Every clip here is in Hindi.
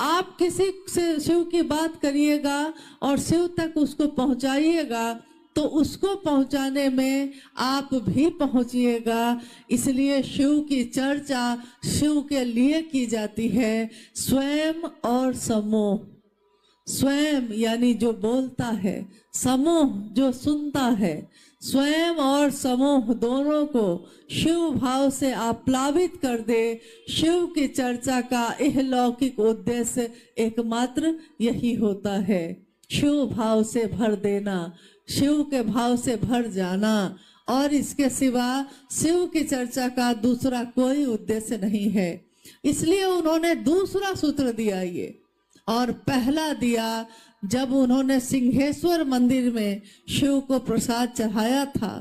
आप किसी से शिव की बात करिएगा और शिव तक उसको पहुंचाइएगा तो उसको पहुंचाने में आप भी पहुंचिएगा। इसलिए शिव की चर्चा शिव के लिए की जाती है। स्वयं और समूह, स्वयं यानी जो बोलता है, समूह जो सुनता है। स्वयं और समूह दोनों को शिव भाव से आप्लावित कर दे। शिव की चर्चा का इहलौकिक उद्देश्य एकमात्र यही होता है, शिव भाव से भर देना, शिव के भाव से भर जाना। और इसके सिवा शिव की चर्चा का दूसरा कोई उद्देश्य नहीं है। इसलिए उन्होंने दूसरा सूत्र दिया ये, और पहला दिया जब उन्होंने सिंहेश्वर मंदिर में शिव को प्रसाद चढ़ाया था।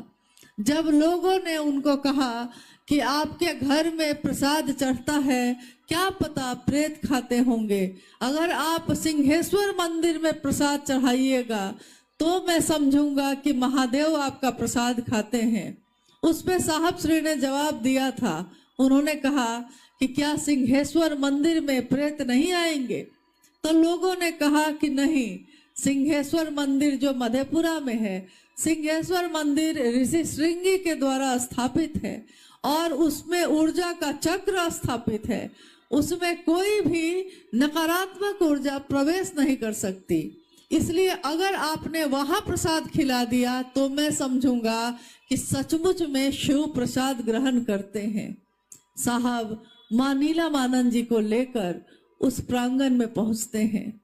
जब लोगों ने उनको कहा कि आपके घर में प्रसाद चढ़ता है, क्या पता प्रेत खाते होंगे, अगर आप सिंहेश्वर मंदिर में प्रसाद चढ़ाइएगा तो मैं समझूंगा कि महादेव आपका प्रसाद खाते हैं। उस पे साहब श्री ने जवाब दिया था, उन्होंने कहा कि क्या सिंहेश्वर मंदिर में प्रेत नहीं आएंगे? तो लोगों ने कहा कि नहीं, सिंहेश्वर मंदिर जो मधेपुरा में है, सिंहेश्वर मंदिर ऋषि श्रृंगी के द्वारा स्थापित है और उसमें ऊर्जा का चक्र स्थापित है, उसमें कोई भी नकारात्मक ऊर्जा प्रवेश नहीं कर सकती। इसलिए अगर आपने वहां प्रसाद खिला दिया तो मैं समझूंगा कि सचमुच में शिव प्रसाद ग्रहण करते हैं। साहब मां नीलमानंद जी को लेकर उस प्रांगण में पहुंचते हैं।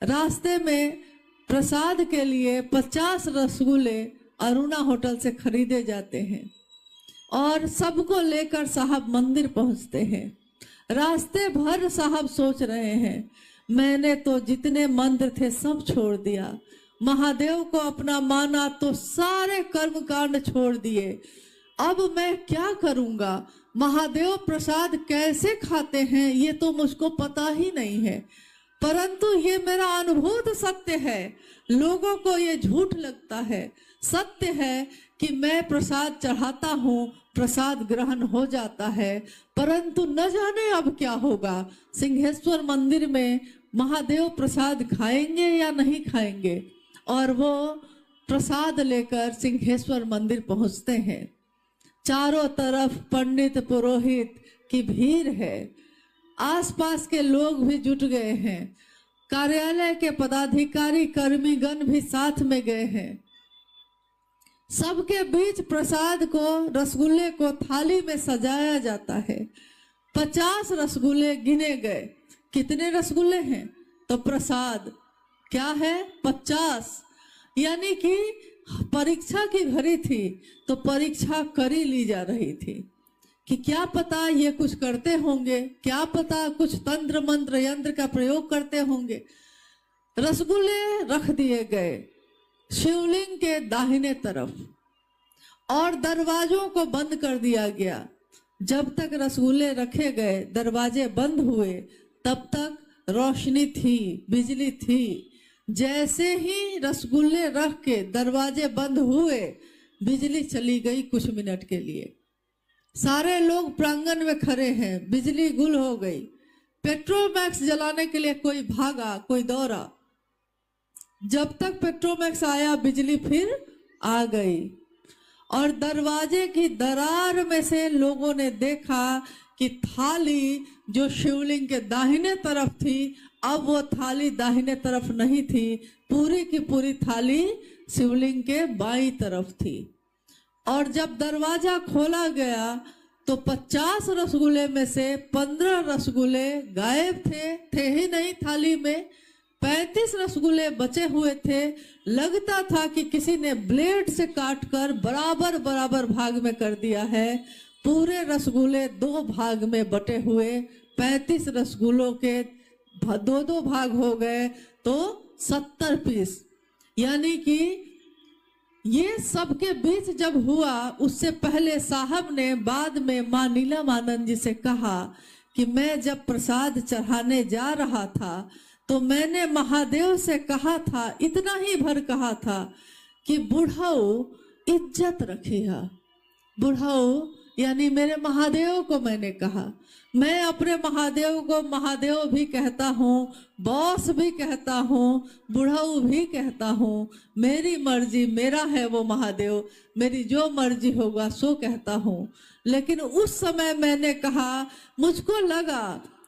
रास्ते में प्रसाद के लिए 50 रसगुल्ले अरुणा होटल से खरीदे जाते हैं और सबको लेकर साहब मंदिर पहुंचते हैं। रास्ते भर साहब सोच रहे हैं, मैंने तो जितने मंत्र थे सब छोड़ दिया, महादेव को अपना माना तो सारे कर्म कांड छोड़ दिए, अब मैं क्या करूंगा? महादेव प्रसाद कैसे खाते हैं ये तो मुझको पता ही नहीं है, परंतु ये मेरा अनुभूत सत्य है। लोगों को ये झूठ लगता है, सत्य है कि मैं प्रसाद चढ़ाता हूँ, प्रसाद ग्रहण हो जाता है, परंतु न जाने अब क्या होगा। सिंहेश्वर मंदिर में महादेव प्रसाद खाएंगे या नहीं खाएंगे? और वो प्रसाद लेकर सिंहेश्वर मंदिर पहुंचते हैं। चारों तरफ पंडित पुरोहित की भीड़ है, आसपास के लोग भी जुट गए हैं, कार्यालय के पदाधिकारी कर्मीगण भी साथ में गए हैं। सबके बीच प्रसाद को, रसगुल्ले को थाली में सजाया जाता है। 50 रसगुल्ले गिने गए। कितने रसगुल्ले हैं? तो प्रसाद क्या है? 50। यानी कि परीक्षा की घड़ी थी तो परीक्षा करी ली जा रही थी कि क्या पता ये कुछ करते होंगे, क्या पता कुछ तंत्र मंत्र यंत्र का प्रयोग करते होंगे। रसगुल्ले रख दिए गए शिवलिंग के दाहिने तरफ और दरवाजों को बंद कर दिया गया। जब तक रसगुल्ले रखे गए, दरवाजे बंद हुए, तब तक रोशनी थी, बिजली थी। जैसे ही रसगुल्ले रख के दरवाजे बंद हुए, बिजली चली गई कुछ मिनट के लिए। सारे लोग प्रांगण में खड़े हैं, बिजली गुल हो गई। पेट्रोमैक्स जलाने के लिए कोई भागा, कोई दौड़ा। जब तक पेट्रोमैक्स आया, बिजली फिर आ गई और दरवाजे की दरार में से लोगों ने देखा कि थाली जो शिवलिंग के दाहिने तरफ थी, अब वो थाली दाहिने तरफ नहीं थी, पूरी की पूरी थाली शिवलिंग के बाईं तरफ थी। और जब दरवाजा खोला गया तो 50 रसगुल्ले में से 15 रसगुल्ले गायब थे ही नहीं थाली में। 35 रसगुल्ले बचे हुए थे। लगता था कि किसी ने ब्लेड से काटकर बराबर बराबर भाग में कर दिया है। पूरे रसगुल्ले 2 भाग में बटे हुए 35 रसगुल्लों के 2 भाग हो गए तो 70 पीस। यानी कि ये सबके बीच जब हुआ, उससे पहले साहब ने बाद में मां नीलमानंद जी से कहा कि मैं जब प्रसाद चढ़ाने जा रहा था तो मैंने महादेव से कहा था, इतना ही भर कहा था कि बुढ़ाऊ इज्जत रखिया, बुढ़ाऊ यानी मेरे महादेव को मैंने कहा। मैं अपने महादेव को महादेव भी कहता हूँ, बॉस भी कहता हूँ, बुढ़ाऊ भी कहता हूँ। मेरी मर्जी, मेरा है वो महादेव, मेरी जो मर्जी होगा सो कहता हूँ। लेकिन उस समय मैंने कहा, मुझको लगा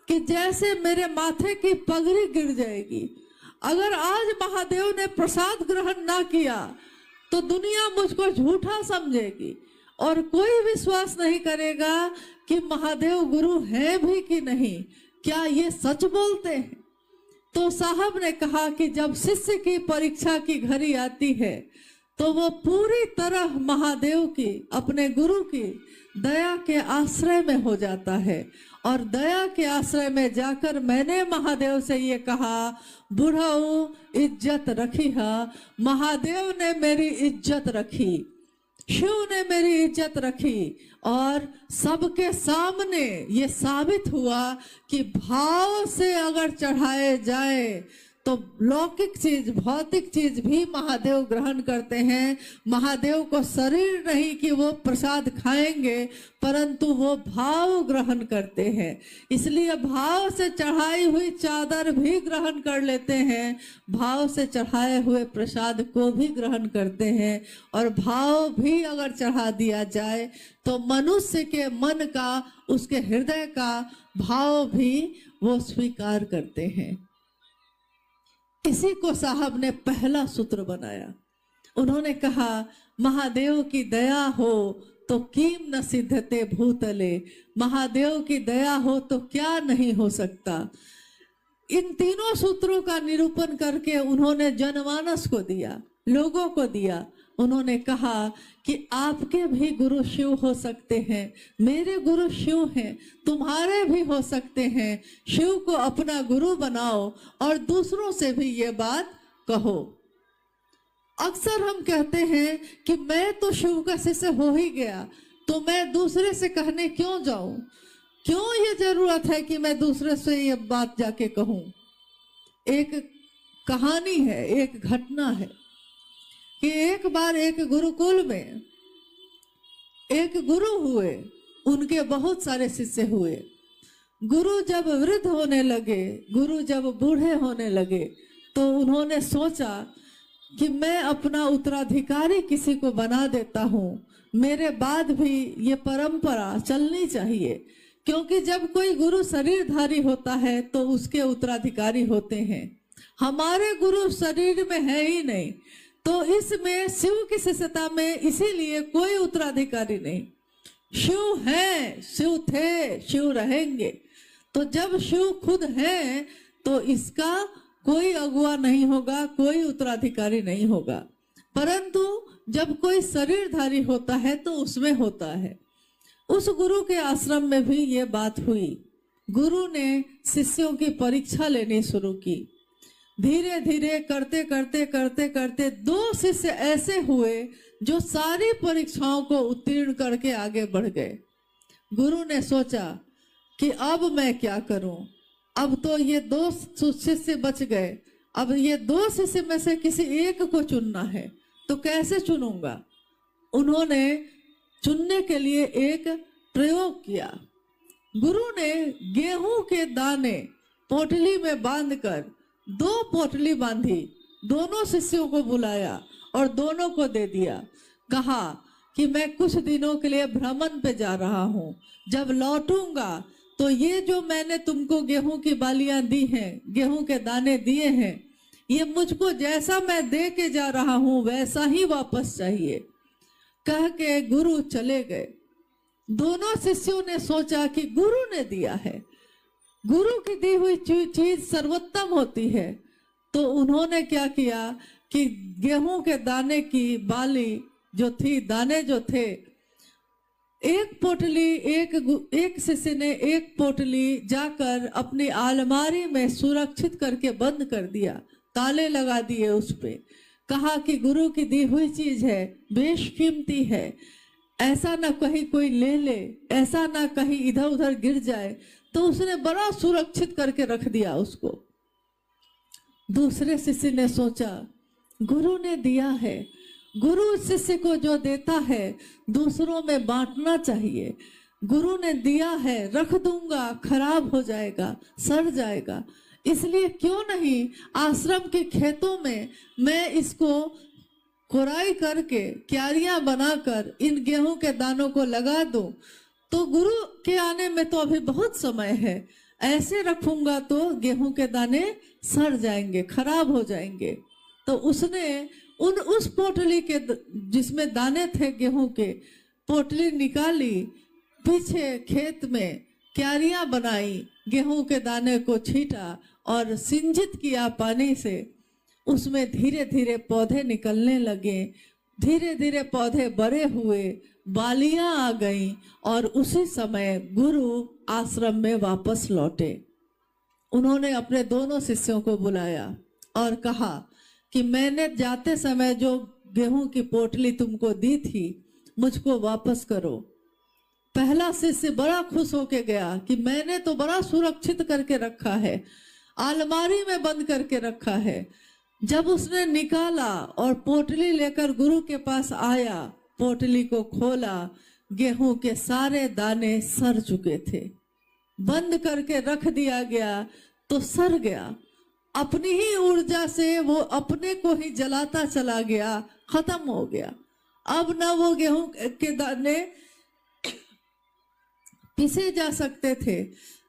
कि जैसे मेरे माथे की पगड़ी गिर जाएगी। अगर आज महादेव ने प्रसाद ग्रहण ना किया तो दुनिया मुझको झूठा समझेगी और कोई विश्वास नहीं करेगा कि महादेव गुरु है भी कि नहीं, क्या ये सच बोलते हैं। तो साहब ने कहा कि जब शिष्य की परीक्षा की घड़ी आती है तो वो पूरी तरह महादेव की, अपने गुरु की दया के आश्रय में हो जाता है। और दया के आश्रय में जाकर मैंने महादेव से ये कहा, बुढ़ाऊ इज्जत रखी है। महादेव ने मेरी इज्जत रखी, शिव ने मेरी इज्जत रखी और सबके सामने ये साबित हुआ कि भाव से अगर चढ़ाए जाए तो लौकिक चीज, भौतिक चीज भी महादेव ग्रहण करते हैं। महादेव को शरीर नहीं कि वो प्रसाद खाएंगे, परंतु वो भाव ग्रहण करते हैं। इसलिए भाव से चढ़ाई हुई चादर भी ग्रहण कर लेते हैं, भाव से चढ़ाए हुए प्रसाद को भी ग्रहण करते हैं। और भाव भी अगर चढ़ा दिया जाए तो मनुष्य के मन का, उसके हृदय का भाव भी वो स्वीकार करते हैं। इसी को साहब ने पहला सूत्र बनाया। उन्होंने कहा, महादेव की दया हो तो किम न सिद्धते भूतले, महादेव की दया हो तो क्या नहीं हो सकता। इन तीनों सूत्रों का निरूपण करके उन्होंने जनमानस को दिया, लोगों को दिया। उन्होंने कहा कि आपके भी गुरु शिव हो सकते हैं, मेरे गुरु शिव हैं, तुम्हारे भी हो सकते हैं। शिव को अपना गुरु बनाओ और दूसरों से भी ये बात कहो। अक्सर हम कहते हैं कि मैं तो शिव का शिष्य हो ही गया, तो मैं दूसरे से कहने क्यों जाऊं, क्यों ये जरूरत है कि मैं दूसरे से ये बात जाके कहूं। एक कहानी है, एक घटना है कि एक बार एक गुरुकुल में एक गुरु हुए, उनके बहुत सारे शिष्य हुए। गुरु जब वृद्ध होने लगे, गुरु जब बूढ़े होने लगे, तो उन्होंने सोचा कि मैं अपना उत्तराधिकारी किसी को बना देता हूँ, मेरे बाद भी ये परंपरा चलनी चाहिए। क्योंकि जब कोई गुरु शरीरधारी होता है तो उसके उत्तराधिकारी होते हैं। हमारे गुरु शरीर में है ही नहीं, तो इसमें शिव की शिष्यता में इसीलिए कोई उत्तराधिकारी नहीं। शिव है, शिव थे, शिव रहेंगे। तो जब शिव खुद है तो इसका कोई अगुआ नहीं होगा, कोई उत्तराधिकारी नहीं होगा। परंतु जब कोई शरीरधारी होता है तो उसमें होता है। उस गुरु के आश्रम में भी ये बात हुई। गुरु ने शिष्यों की परीक्षा लेनी शुरू की। धीरे धीरे करते करते करते करते 2 शिष्य ऐसे हुए जो सारी परीक्षाओं को उत्तीर्ण करके आगे बढ़ गए। गुरु ने सोचा कि अब मैं क्या करूं, अब तो ये 2 शिष्य बच गए, अब ये 2 शिष्य में से किसी एक को चुनना है, तो कैसे चुनूंगा। उन्होंने चुनने के लिए एक प्रयोग किया। गुरु ने गेहूं के दाने पोटली में बांधकर 2 पोटली बांधी, दोनों शिष्यों को बुलाया और दोनों को दे दिया। कहा कि मैं कुछ दिनों के लिए भ्रमण पे जा रहा हूँ, जब लौटूंगा तो ये जो मैंने तुमको गेहूं की बालियां दी हैं, गेहूं के दाने दिए हैं, ये मुझको जैसा मैं दे के जा रहा हूँ वैसा ही वापस चाहिए। कह के गुरु चले गए। दोनों शिष्यों ने सोचा कि गुरु ने दिया है, गुरु की दी हुई चीज सर्वोत्तम होती है। तो उन्होंने क्या किया कि गेहूं के दाने की बाली जो थी, दाने जो थे, एक पोटली, एक शिष्य ने एक पोटली जाकर अपनी अलमारी में सुरक्षित करके बंद कर दिया, ताले लगा दिए उस पे। कहा कि गुरु की दी हुई चीज है, बेशकीमती है, ऐसा ना कहीं कोई ले ले, ऐसा ना कहीं इधर उधर गिर जाए। तो उसने बड़ा सुरक्षित करके रख दिया उसको। दूसरे शिष्य ने सोचा गुरु ने दिया है गुरु शिष्य को जो देता है दूसरों में बांटना चाहिए। गुरु ने दिया है, रख दूंगा, खराब हो जाएगा, सड़ जाएगा, इसलिए क्यों नहीं आश्रम के खेतों में मैं इसको कोराई करके क्यारियां बनाकर इन गेहूं के दानों को लगा दूं। तो गुरु के आने में तो अभी बहुत समय है, ऐसे रखूंगा तो गेहूं के दाने सड़ जाएंगे, खराब हो जाएंगे। तो उसने उस पोटली के जिसमें दाने थे गेहूं के, पोटली निकाली, पीछे खेत में क्यारियां बनाई, गेहूं के दाने को छीटा और सिंचित किया पानी से। उसमें धीरे धीरे पौधे निकलने लगे, धीरे धीरे पौधे बड़े हुए, बालियां आ गईं और उसी समय गुरु आश्रम में वापस लौटे। उन्होंने अपने दोनों शिष्यों को बुलाया और कहा कि मैंने जाते समय जो गेहूं की पोटली तुमको दी थी मुझको वापस करो। पहला शिष्य बड़ा खुश होके गया कि मैंने तो बड़ा सुरक्षित करके रखा है, अलमारी में बंद करके रखा है। जब उसने निकाला और पोटली लेकर गुरु के पास आया, पोटली को खोला, गेहूं के सारे दाने सड़ चुके थे। बंद करके रख दिया गया तो सड़ गया। अपनी ही ऊर्जा से वो अपने को ही जलाता चला गया, खत्म हो गया। अब ना वो गेहूं के दाने पीसे जा सकते थे,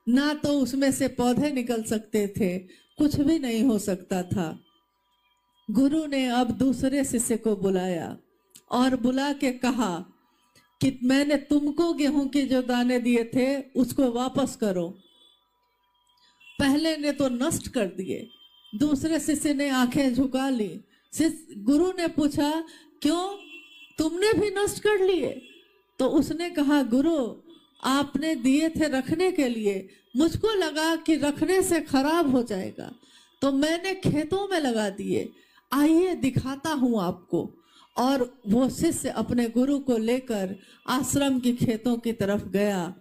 ना तो उसमें से पौधे निकल सकते थे, कुछ भी नहीं हो सकता था। गुरु ने अब दूसरे शिष्य को बुलाया और बुला के कहा कि मैंने तुमको गेहूं के जो दाने दिए थे उसको वापस करो। पहले ने तो नष्ट कर दिए, दूसरे शिष्य ने आंखें झुका ली। गुरु ने पूछा, क्यों, तुमने भी नष्ट कर लिए? तो उसने कहा, गुरु आपने दिए थे रखने के लिए, मुझको लगा कि रखने से खराब हो जाएगा तो मैंने खेतों में लगा दिए, आइए दिखाता हूं आपको। और वो शिष्य अपने गुरु को लेकर आश्रम की खेतों की तरफ गया।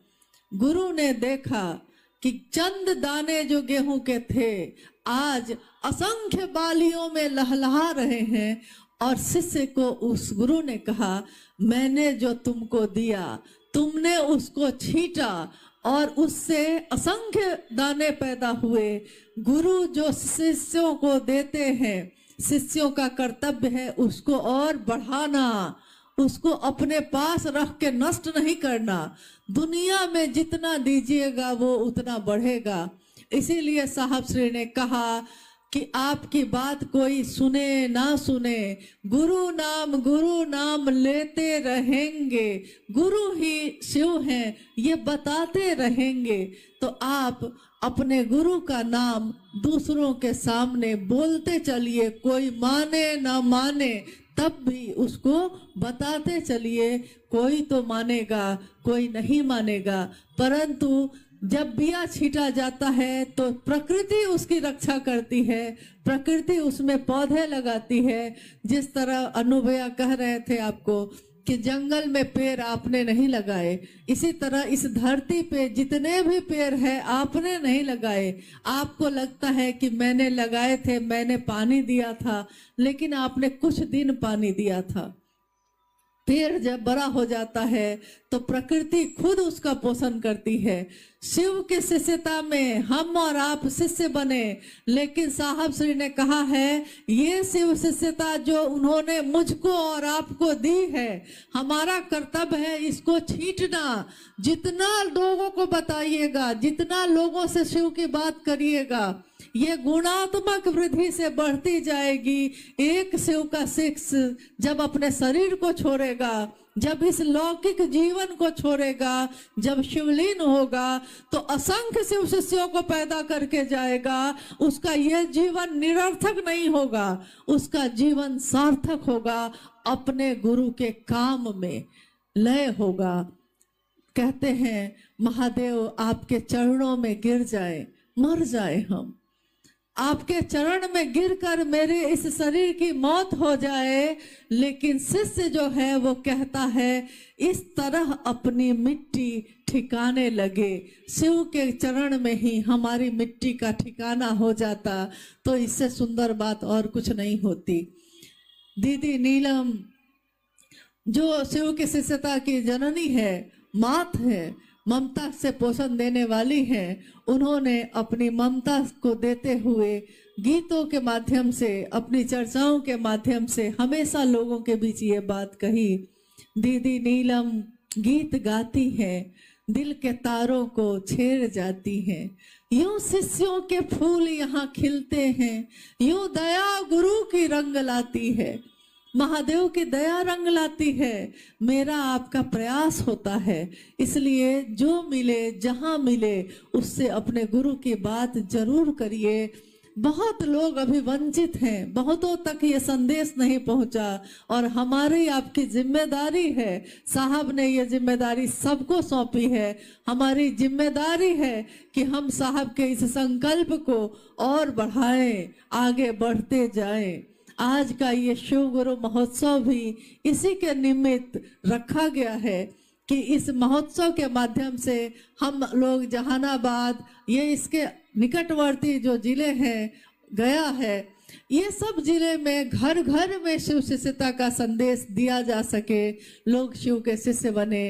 गुरु ने देखा कि चंद दाने जो गेहूं के थे आज असंख्य बालियों में लहलहा रहे हैं। और शिष्य को उस गुरु ने कहा, मैंने जो तुमको दिया तुमने उसको छीटा और उससे असंख्य दाने पैदा हुए। गुरु जो शिष्यों को देते हैं, शिष्यों का कर्तव्य है उसको और बढ़ाना, उसको अपने पास रख के नष्ट नहीं करना। दुनिया में जितना दीजिएगा वो उतना बढ़ेगा। इसीलिए साहब श्री ने कहा कि आपकी बात कोई सुने ना सुने, गुरु नाम लेते रहेंगे, गुरु ही शिव हैं ये बताते रहेंगे। तो आप अपने गुरु का नाम दूसरों के सामने बोलते चलिए, कोई माने ना माने तब भी उसको बताते चलिए। कोई तो मानेगा, कोई नहीं मानेगा, परंतु जब बिया छीटा जाता है तो प्रकृति उसकी रक्षा करती है, प्रकृति उसमें पौधे लगाती है। जिस तरह अनुभया कह रहे थे आपको कि जंगल में पेड़ आपने नहीं लगाए, इसी तरह इस धरती पे जितने भी पेड़ हैं आपने नहीं लगाए। आपको लगता है कि मैंने लगाए थे, मैंने पानी दिया था, लेकिन आपने कुछ दिन पानी दिया था। पेड़ जब बड़ा हो जाता है तो प्रकृति खुद उसका पोषण करती है। शिव के शिष्यता में हम और आप शिष्य बने, लेकिन साहब श्री ने कहा है ये शिव शिष्यता जो उन्होंने मुझको और आपको दी है, हमारा कर्तव्य है इसको छींटना। जितना लोगों को बताइएगा, जितना लोगों से शिव की बात करिएगा, ये गुणात्मक वृद्धि से बढ़ती जाएगी। एक शिव का शिष्य जब अपने शरीर को छोड़ेगा, जब इस लौकिक जीवन को छोड़ेगा, जब शिवलीन होगा तो असंख्य शिव शिष्यों को पैदा करके जाएगा। उसका यह जीवन निरर्थक नहीं होगा, उसका जीवन सार्थक होगा, अपने गुरु के काम में लय होगा। कहते हैं महादेव आपके चरणों में गिर जाए, मर जाए हम, आपके चरण में गिरकर मेरे इस शरीर की मौत हो जाए, लेकिन शिष्य जो है वो कहता है इस तरह अपनी मिट्टी ठिकाने लगे। शिव के चरण में ही हमारी मिट्टी का ठिकाना हो जाता तो इससे सुंदर बात और कुछ नहीं होती। दीदी नीलम जो शिव की शिष्यता की जननी है, मात है, ममता से पोषण देने वाली है, उन्होंने अपनी ममता को देते हुए गीतों के माध्यम से, अपनी चर्चाओं के माध्यम से हमेशा लोगों के बीच ये बात कही। दीदी नीलम गीत गाती है, दिल के तारों को छेड़ जाती है। यूं शिष्यों के फूल यहाँ खिलते हैं, यूं दया गुरु की रंग लाती है। महादेव की दया रंग लाती है, मेरा आपका प्रयास होता है। इसलिए जो मिले जहां मिले उससे अपने गुरु की बात जरूर करिए। बहुत लोग अभी वंचित हैं, बहुतों तक ये संदेश नहीं पहुंचा और हमारी आपकी जिम्मेदारी है। साहब ने ये जिम्मेदारी सबको सौंपी है। हमारी जिम्मेदारी है कि हम साहब के इस संकल्प को और बढ़ाएं, आगे बढ़ते जाएं। आज का ये शिव गुरु महोत्सव भी इसी के निमित्त रखा गया है कि इस महोत्सव के माध्यम से हम लोग जहानाबाद, ये इसके निकटवर्ती जो जिले हैं, गया है, ये सब जिले में घर घर में शिव शिष्यता का संदेश दिया जा सके। लोग शिव के शिष्य बने।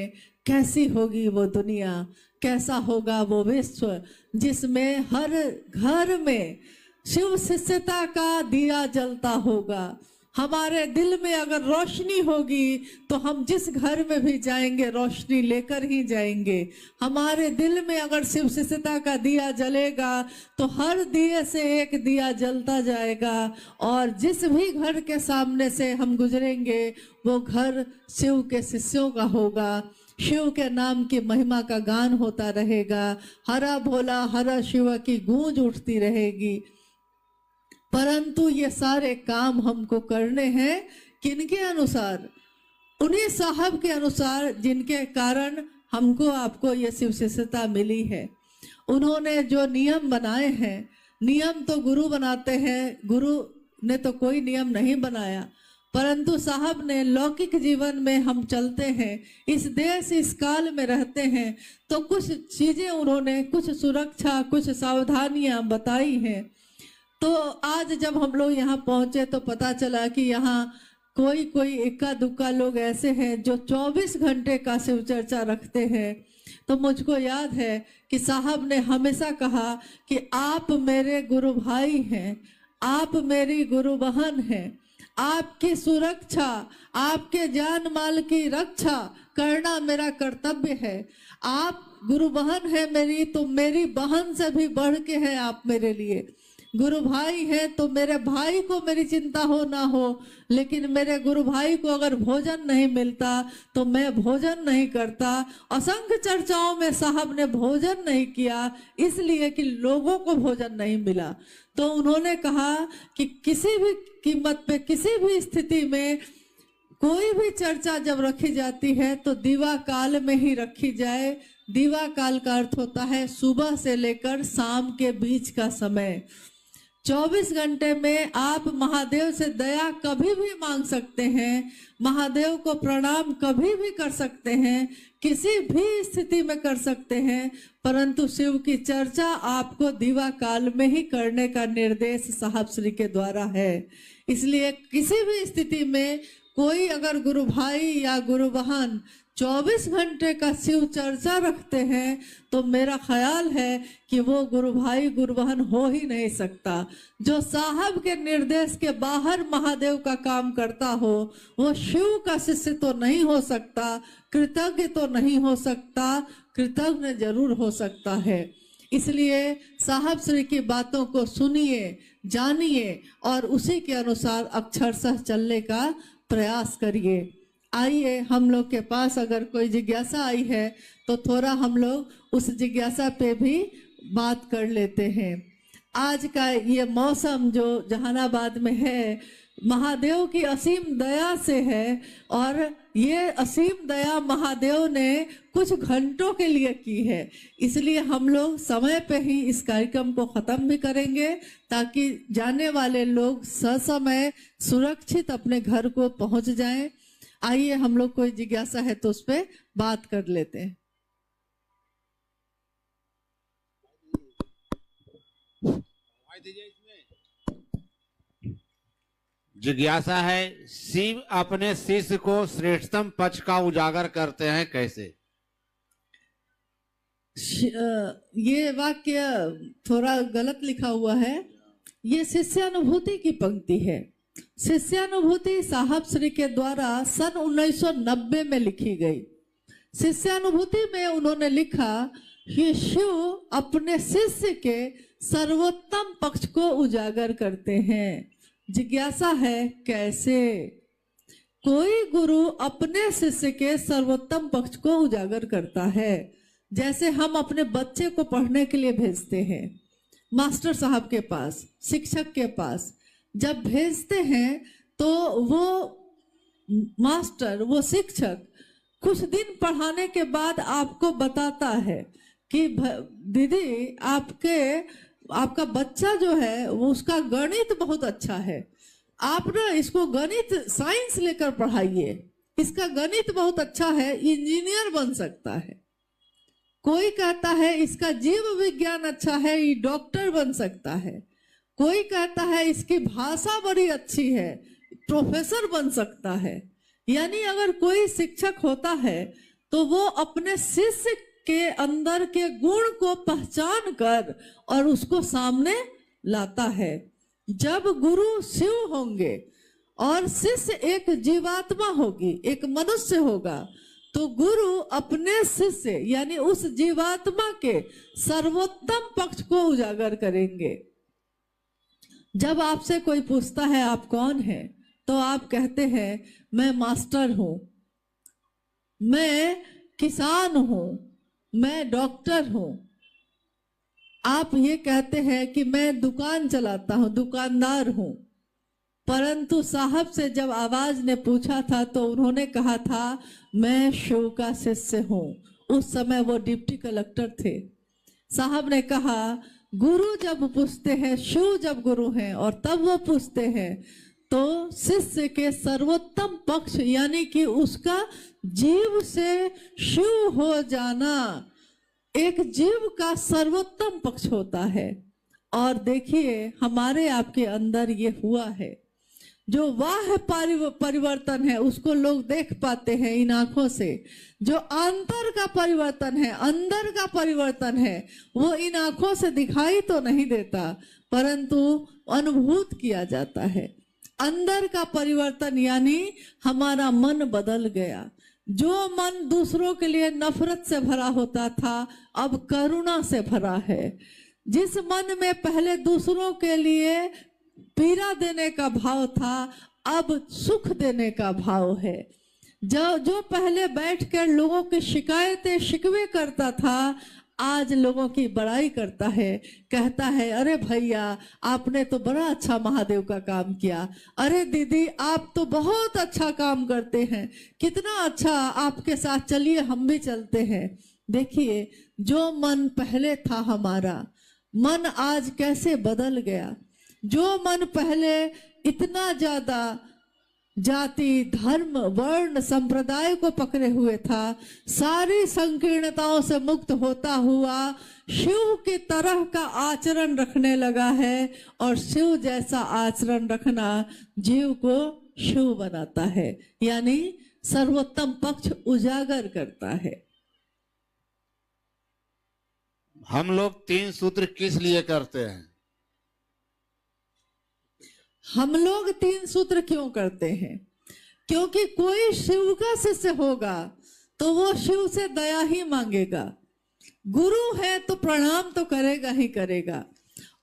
कैसी होगी वो दुनिया, कैसा होगा वो विश्व जिसमें हर घर में शिव शिष्यता का दिया जलता होगा। हमारे दिल में अगर रोशनी होगी तो हम जिस घर में भी जाएंगे रोशनी लेकर ही जाएंगे। हमारे दिल में अगर शिव शिष्यता का दिया जलेगा तो हर दिए से एक दिया जलता जाएगा और जिस भी घर के सामने से हम गुजरेंगे वो घर शिव के शिष्यों का होगा। शिव के नाम की महिमा का गान होता रहेगा। हरा भोला हरा शिव की गूंज उठती रहेगी। परंतु ये सारे काम हमको करने हैं किनके अनुसार? उन्हीं साहब के अनुसार जिनके कारण हमको आपको ये शिव शिष्यता मिली है। उन्होंने जो नियम बनाए हैं, नियम तो गुरु बनाते हैं, गुरु ने तो कोई नियम नहीं बनाया, परंतु साहब ने लौकिक जीवन में हम चलते हैं, इस देश इस काल में रहते हैं, तो कुछ चीजें उन्होंने, कुछ सुरक्षा, कुछ सावधानियां बताई हैं। तो आज जब हम लोग यहाँ पहुंचे तो पता चला कि यहाँ कोई इक्का दुक्का लोग ऐसे हैं जो 24 घंटे का शिव चर्चा रखते हैं। तो मुझको याद है कि साहब ने हमेशा कहा कि आप मेरे गुरु भाई हैं, आप मेरी गुरु बहन हैं, आपकी सुरक्षा, आपके जान माल की रक्षा करना मेरा कर्तव्य है। आप गुरु बहन है मेरी, तो मेरी बहन से भी बढ़ के है आप मेरे लिए। गुरु भाई है तो मेरे भाई को मेरी चिंता हो ना हो, लेकिन मेरे गुरु भाई को अगर भोजन नहीं मिलता तो मैं भोजन नहीं करता। असंख्य चर्चाओं में साहब ने भोजन नहीं किया इसलिए कि लोगों को भोजन नहीं मिला। तो उन्होंने कहा कि किसी भी कीमत पे, किसी भी स्थिति में कोई भी चर्चा जब रखी जाती है तो दीवा काल में ही रखी जाए। दीवा काल का अर्थ होता है सुबह से लेकर शाम के बीच का समय। 24 घंटे में आप महादेव से दया कभी भी मांग सकते हैं, महादेव को प्रणाम कभी भी कर सकते हैं, किसी भी स्थिति में कर सकते हैं, परंतु शिव की चर्चा आपको दीवा काल में ही करने का निर्देश साहब श्री के द्वारा है। इसलिए किसी भी स्थिति में कोई अगर गुरु भाई या गुरु बहन 24 घंटे का शिव चर्चा रखते हैं तो मेरा ख्याल है कि वो गुरु भाई गुरु बहन हो ही नहीं सकता। जो साहब के निर्देश के बाहर महादेव का काम करता हो वो शिव का शिष्य तो नहीं हो सकता, कृतज्ञ तो नहीं हो सकता, कृतज्ञ जरूर हो सकता है। इसलिए साहब श्री की बातों को सुनिए, जानिए और उसी के अनुसार अक्षरशः चलने का प्रयास करिए। आइए, हम लोग के पास अगर कोई जिज्ञासा आई है तो थोड़ा हम लोग उस जिज्ञासा पे भी बात कर लेते हैं। आज का ये मौसम जो जहानाबाद में है महादेव की असीम दया से है और ये असीम दया महादेव ने कुछ घंटों के लिए की है। इसलिए हम लोग समय पे ही इस कार्यक्रम को खत्म भी करेंगे ताकि जाने वाले लोग ससमय सुरक्षित अपने घर को पहुंच जाएं। आइए, हम लोग कोई जिज्ञासा है तो उस पर बात कर लेते हैं। जिज्ञासा है, शिव अपने शिष्य को श्रेष्ठतम पक्ष का उजागर करते हैं कैसे? ये वाक्य थोड़ा गलत लिखा हुआ है। ये शिष्यानुभूति की पंक्ति है। शिष्यानुभूति साहब श्री के द्वारा सन 1990 में लिखी गई। शिष्यानुभूति में उन्होंने लिखा कि शिव अपने शिष्य के सर्वोत्तम पक्ष को उजागर करते हैं। जिज्ञासा है कैसे? कोई गुरु अपने शिष्य के सर्वोत्तम पक्ष को उजागर करता है। जैसे हम अपने बच्चे को पढ़ने के लिए भेजते हैं मास्टर साहब के पास, शिक्षक के पास। जब भेजते हैं तो वो मास्टर, वो शिक्षक कुछ दिन पढ़ाने के बाद आपको बताता है कि दीदी आपका बच्चा जो है वो उसका गणित बहुत अच्छा है, आप ना इसको गणित साइंस लेकर पढ़ाइए, इसका गणित बहुत अच्छा है, इंजीनियर बन सकता है। कोई कहता है इसका जीव विज्ञान अच्छा है, ये डॉक्टर बन सकता है। कोई कहता है इसकी भाषा बड़ी अच्छी है, प्रोफेसर बन सकता है। यानी अगर कोई शिक्षक होता है तो वो अपने शिष्य के अंदर के गुण को पहचान कर और उसको सामने लाता है। जब गुरु शिव होंगे और शिष्य एक जीवात्मा होगी, एक मनुष्य होगा, तो गुरु अपने शिष्य यानी उस जीवात्मा के सर्वोत्तम पक्ष को उजागर करेंगे। जब आपसे कोई पूछता है आप कौन हैं, तो आप कहते हैं मैं मास्टर हूं, मैं किसान हूं, मैं डॉक्टर हूं। आप ये कहते हैं कि मैं दुकान चलाता हूं, दुकानदार हूं। परंतु साहब से जब आवाज ने पूछा था तो उन्होंने कहा था मैं शिव का शिष्य हूं। उस समय वो डिप्टी कलेक्टर थे। साहब ने कहा गुरु जब पूछते हैं, शिव जब गुरु हैं और तब वो पूछते हैं, तो शिष्य के सर्वोत्तम पक्ष यानी कि उसका जीव से शिव हो जाना एक जीव का सर्वोत्तम पक्ष होता है। और देखिए हमारे आपके अंदर ये हुआ है। जो वाह परिवर्तन है उसको लोग देख पाते हैं इन आंखों से। जो अंतर का परिवर्तन है, अंदर का परिवर्तन है, वो इन आंखों से दिखाई तो नहीं देता, परंतु अनुभूत किया जाता है। अंदर का परिवर्तन यानी हमारा मन बदल गया। जो मन दूसरों के लिए नफरत से भरा होता था अब करुणा से भरा है। जिस मन में पहले दूसरों के लिए पीड़ा देने का भाव था अब सुख देने का भाव है। जो पहले बैठकर लोगों की शिकायतें शिकवे करता था आज लोगों की बड़ाई करता है, कहता है अरे भैया आपने तो बड़ा अच्छा महादेव का काम किया, अरे दीदी आप तो बहुत अच्छा काम करते हैं, कितना अच्छा, आपके साथ चलिए हम भी चलते हैं। देखिए जो मन पहले था हमारा मन आज कैसे बदल गया। जो मन पहले इतना ज्यादा जाति धर्म वर्ण संप्रदाय को पकड़े हुए था, सारी संकीर्णताओं से मुक्त होता हुआ शिव की तरह का आचरण रखने लगा है। और शिव जैसा आचरण रखना जीव को शिव बनाता है, यानी सर्वोत्तम पक्ष उजागर करता है। हम लोग 3 सूत्र किस लिए करते हैं? हम लोग 3 सूत्र क्यों करते हैं? क्योंकि कोई शिव का शिष्य होगा तो वो शिव से दया ही मांगेगा। गुरु है तो प्रणाम तो करेगा ही करेगा।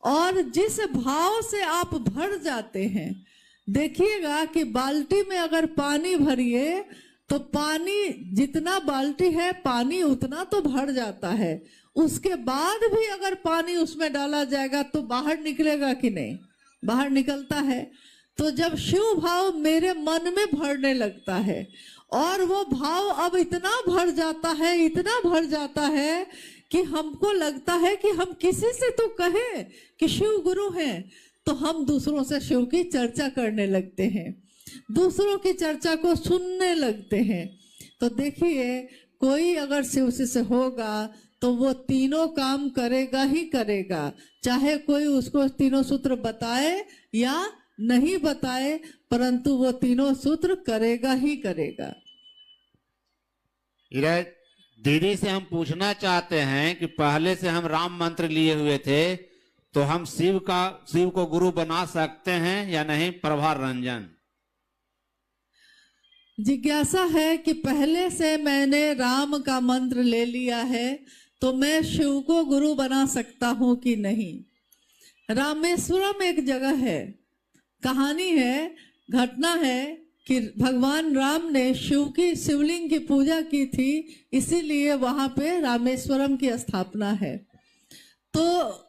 और जिस भाव से आप भर जाते हैं, देखिएगा कि बाल्टी में अगर पानी भरिए तो पानी जितना बाल्टी है पानी उतना तो भर जाता है। उसके बाद भी अगर पानी उसमें डाला जाएगा तो बाहर निकलेगा कि नहीं? बाहर निकलता है। तो जब शिव भाव मेरे मन में भरने लगता है और वो भाव अब इतना भर जाता है, इतना भर जाता है कि हमको लगता है कि हम किसी से तो कहें कि शिव गुरु हैं, तो हम दूसरों से शिव की चर्चा करने लगते हैं, दूसरों की चर्चा को सुनने लगते हैं। तो देखिए कोई अगर शिव से होगा तो वो तीनों काम करेगा ही करेगा, चाहे कोई उसको तीनों सूत्र बताए या नहीं बताए, परंतु वो तीनों सूत्र करेगा ही करेगा। इधर दीदी से हम पूछना चाहते हैं कि पहले से हम राम मंत्र लिए हुए थे, तो हम शिव को गुरु बना सकते हैं या नहीं? प्रभार रंजन जिज्ञासा है कि पहले से मैंने राम का मंत्र ले लिया है, तो मैं शिव को गुरु बना सकता हूं कि नहीं? रामेश्वरम एक जगह है, कहानी है, घटना है कि भगवान राम ने शिव की शिवलिंग की पूजा की थी, इसीलिए वहां पे रामेश्वरम की स्थापना है। तो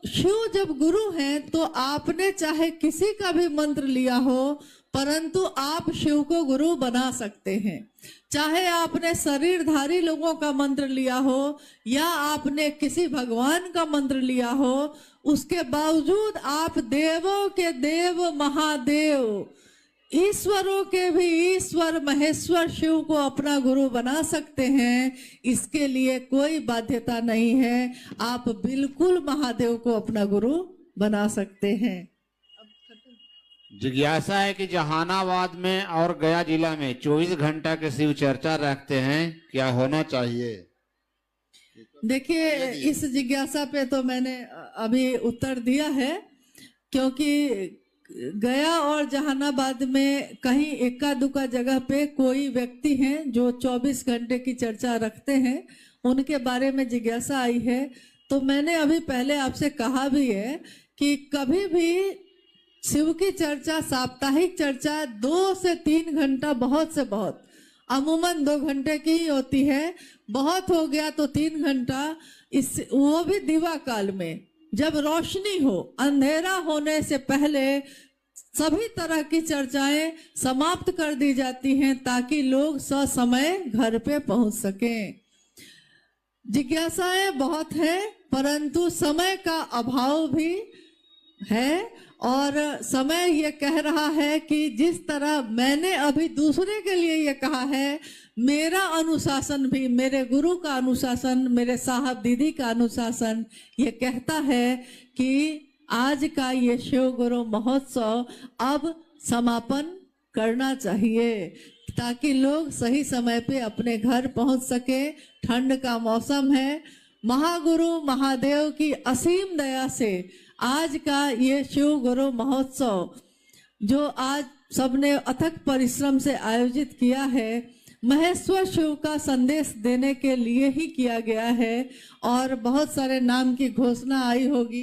शिव जब गुरु हैं, तो आपने चाहे किसी का भी मंत्र लिया हो, परंतु आप शिव को गुरु बना सकते हैं। चाहे आपने शरीरधारी लोगों का मंत्र लिया हो या आपने किसी भगवान का मंत्र लिया हो, उसके बावजूद आप देवों के देव महादेव, ईश्वरों के भी ईश्वर महेश्वर शिव को अपना गुरु बना सकते हैं। इसके लिए कोई बाध्यता नहीं है, आप बिल्कुल महादेव को अपना गुरु बना सकते हैं। जिज्ञासा है कि जहानाबाद में और गया जिला में 24 घंटा के शिव चर्चा रखते हैं, क्या होना चाहिए? देखिए, इस जिज्ञासा पे तो मैंने अभी उत्तर दिया है, क्योंकि गया और जहानाबाद में कहीं इक्का दुक्का जगह पे कोई व्यक्ति हैं जो 24 घंटे की चर्चा रखते हैं, उनके बारे में जिज्ञासा आई है। तो मैंने अभी पहले आपसे कहा भी है कि कभी भी शिव की चर्चा, साप्ताहिक चर्चा 2 से 3 घंटा, बहुत से बहुत, अमूमन 2 घंटे की ही होती है, बहुत हो गया तो 3 घंटा, इस वो भी दिवा काल में, जब रोशनी हो, अंधेरा होने से पहले सभी तरह की चर्चाएं समाप्त कर दी जाती हैं, ताकि लोग ससमय घर पे पहुंच सकें। जिज्ञासाएं बहुत है, परंतु समय का अभाव भी है, और समय ये कह रहा है कि जिस तरह मैंने अभी दूसरे के लिए ये कहा है, मेरा अनुशासन भी, मेरे गुरु का अनुशासन, मेरे साहब दीदी का अनुशासन ये कहता है कि आज का ये शिव गुरु महोत्सव अब समापन करना चाहिए, ताकि लोग सही समय पे अपने घर पहुंच सके। ठंड का मौसम है, महागुरु महादेव की असीम दया से आज का ये शिव गुरु महोत्सव जो आज सबने अथक परिश्रम से आयोजित किया है, महेश्वर शिव का संदेश देने के लिए ही किया गया है। और बहुत सारे नाम की घोषणा आई होगी,